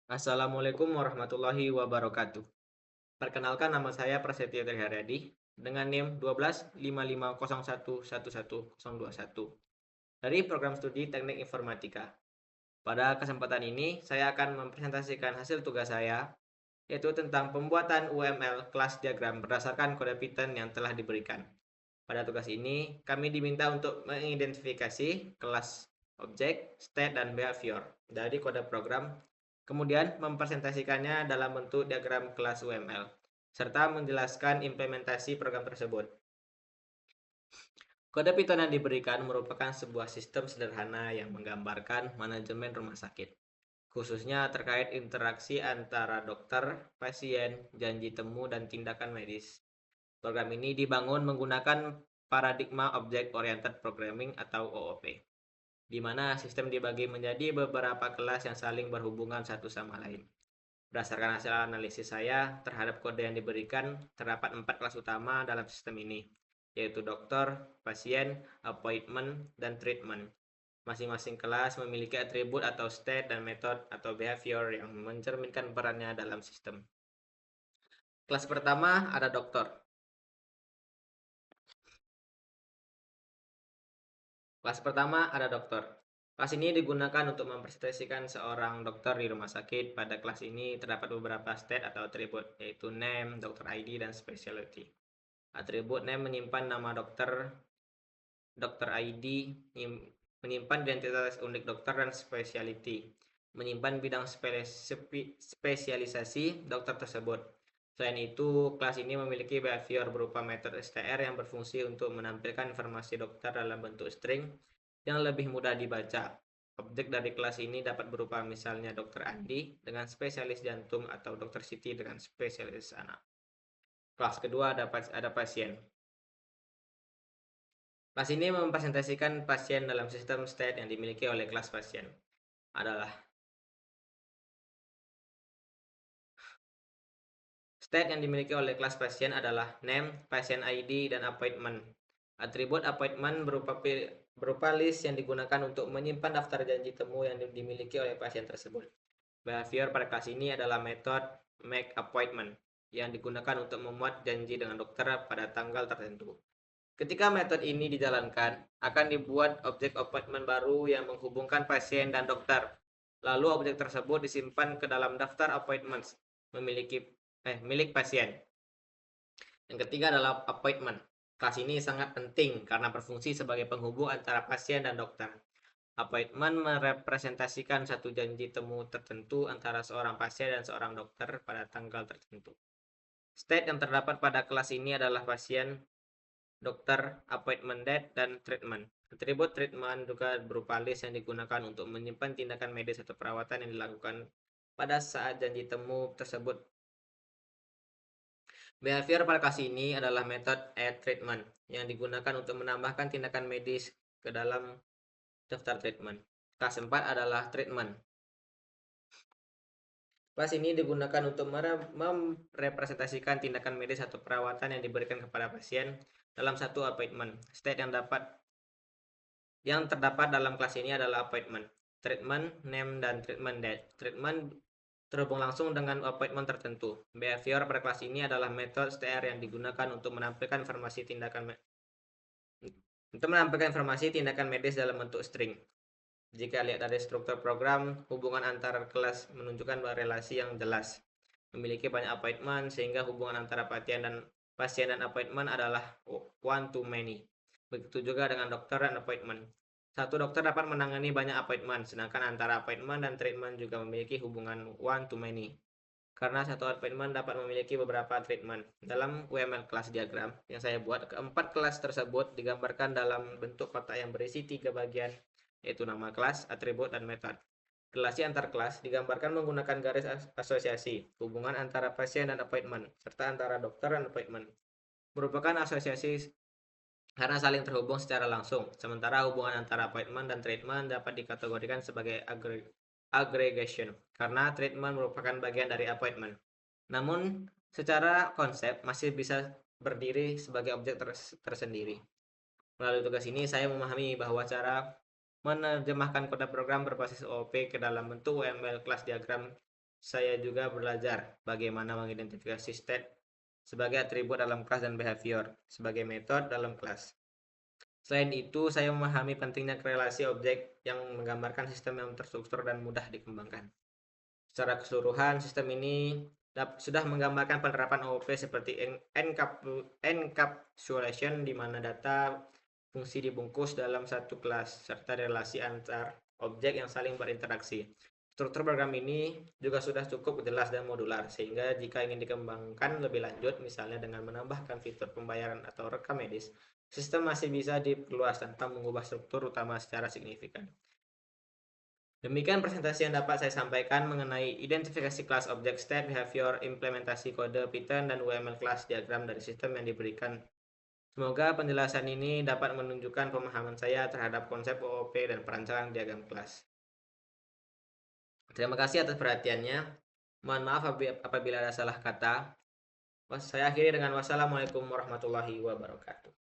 Assalamualaikum warahmatullahi wabarakatuh. Perkenalkan, nama saya Prasetyo Triharyadi dengan NIM 1255011121 dari program studi Teknik Informatika. Pada kesempatan ini, saya akan mempresentasikan hasil tugas saya, yaitu tentang pembuatan UML kelas diagram berdasarkan kode Python yang telah diberikan. Pada tugas ini, kami diminta untuk mengidentifikasi kelas objek, state, dan behavior dari kode program, kemudian mempresentasikannya dalam bentuk diagram kelas UML, serta menjelaskan implementasi program tersebut. Kode Python yang diberikan merupakan sebuah sistem sederhana yang menggambarkan manajemen rumah sakit, khususnya terkait interaksi antara dokter, pasien, janji temu, dan tindakan medis. Program ini dibangun menggunakan paradigma Object Oriented Programming atau OOP, di mana sistem dibagi menjadi beberapa kelas yang saling berhubungan satu sama lain. Berdasarkan hasil analisis saya terhadap kode yang diberikan, terdapat 4 kelas utama dalam sistem ini, yaitu dokter, pasien, appointment, dan treatment. Masing-masing kelas memiliki atribut atau state dan metode atau behavior yang mencerminkan perannya dalam sistem. Kelas pertama ada dokter. Kelas pertama ada dokter. Kelas ini digunakan untuk mempresentasikan seorang dokter di rumah sakit. Pada kelas ini terdapat beberapa state atau atribut, yaitu name, dokter ID, dan specialty. Atribut name menyimpan nama dokter, dokter ID menyimpan identitas unik dokter, dan specialty menyimpan bidang spesialisasi dokter tersebut. Selain itu, kelas ini memiliki behavior berupa metode STR yang berfungsi untuk menampilkan informasi dokter dalam bentuk string yang lebih mudah dibaca. Objek dari kelas ini dapat berupa misalnya dokter Andi dengan spesialis jantung atau dokter Siti dengan spesialis anak. Kelas kedua ada pasien. Kelas ini mempresentasikan pasien dalam sistem state yang dimiliki oleh kelas pasien adalah state yang dimiliki oleh kelas pasien adalah name, pasien ID, dan appointment. Atribut appointment berupa list yang digunakan untuk menyimpan daftar janji temu yang dimiliki oleh pasien tersebut. Behavior pada kelas ini adalah metode make appointment yang digunakan untuk memuat janji dengan dokter pada tanggal tertentu. Ketika metode ini dijalankan, akan dibuat objek appointment baru yang menghubungkan pasien dan dokter. Lalu objek tersebut disimpan ke dalam daftar appointments milik pasien. Yang ketiga adalah appointment. Kelas ini sangat penting karena berfungsi sebagai penghubung antara pasien dan dokter. Appointment merepresentasikan satu janji temu tertentu antara seorang pasien dan seorang dokter pada tanggal tertentu. State yang terdapat pada kelas ini adalah pasien, dokter, appointment date, dan treatment. Atribut treatment juga berupa list yang digunakan untuk menyimpan tindakan medis atau perawatan yang dilakukan pada saat janji temu tersebut. Behavior pada kelas ini adalah metode add treatment yang digunakan untuk menambahkan tindakan medis ke dalam daftar treatment. Kelas 4 adalah treatment. Kelas ini digunakan untuk merepresentasikan tindakan medis atau perawatan yang diberikan kepada pasien dalam satu appointment. State yang terdapat dalam kelas ini adalah appointment, treatment, name, dan treatment date. Treatment terhubung langsung dengan appointment tertentu. Behavior pada kelas ini adalah metode STR yang digunakan untuk menampilkan informasi tindakan medis dalam bentuk string. Jika lihat dari struktur program, hubungan antara kelas menunjukkan relasi yang jelas. Memiliki banyak appointment sehingga hubungan antara pasien dan appointment adalah one to many. Begitu juga dengan dokter dan appointment. Satu dokter dapat menangani banyak appointment, sedangkan antara appointment dan treatment juga memiliki hubungan one to many. Karena satu appointment dapat memiliki beberapa treatment. Dalam UML kelas diagram yang saya buat, keempat kelas tersebut digambarkan dalam bentuk kotak yang berisi 3 bagian, yaitu nama kelas, atribut, dan metode. Relasi antar kelas digambarkan menggunakan garis asosiasi, hubungan antara pasien dan appointment, serta antara dokter dan appointment. Merupakan asosiasi karena saling terhubung secara langsung, sementara hubungan antara appointment dan treatment dapat dikategorikan sebagai aggregation, karena treatment merupakan bagian dari appointment. Namun, secara konsep masih bisa berdiri sebagai objek tersendiri. Melalui tugas ini, saya memahami bahwa cara menerjemahkan kode program berbasis OOP ke dalam bentuk UML kelas diagram saya juga belajar bagaimana mengidentifikasi state sebagai atribut dalam kelas dan behavior sebagai metode dalam kelas. Selain itu, saya memahami pentingnya korelasi objek yang menggambarkan sistem yang terstruktur dan mudah dikembangkan. Secara keseluruhan, sistem ini sudah menggambarkan penerapan OOP seperti encapsulation, di mana data fungsi dibungkus dalam satu kelas, serta relasi antar objek yang saling berinteraksi. Struktur program ini juga sudah cukup jelas dan modular, sehingga jika ingin dikembangkan lebih lanjut, misalnya dengan menambahkan fitur pembayaran atau rekam medis, sistem masih bisa diperluas tanpa mengubah struktur utama secara signifikan. Demikian presentasi yang dapat saya sampaikan mengenai identifikasi kelas objek, state, behavior, implementasi kode Python, dan UML kelas diagram dari sistem yang diberikan. Semoga penjelasan ini dapat menunjukkan pemahaman saya terhadap konsep OOP dan perancangan diagram kelas. Terima kasih atas perhatiannya. Mohon maaf apabila ada salah kata. Saya akhiri dengan wassalamualaikum warahmatullahi wabarakatuh.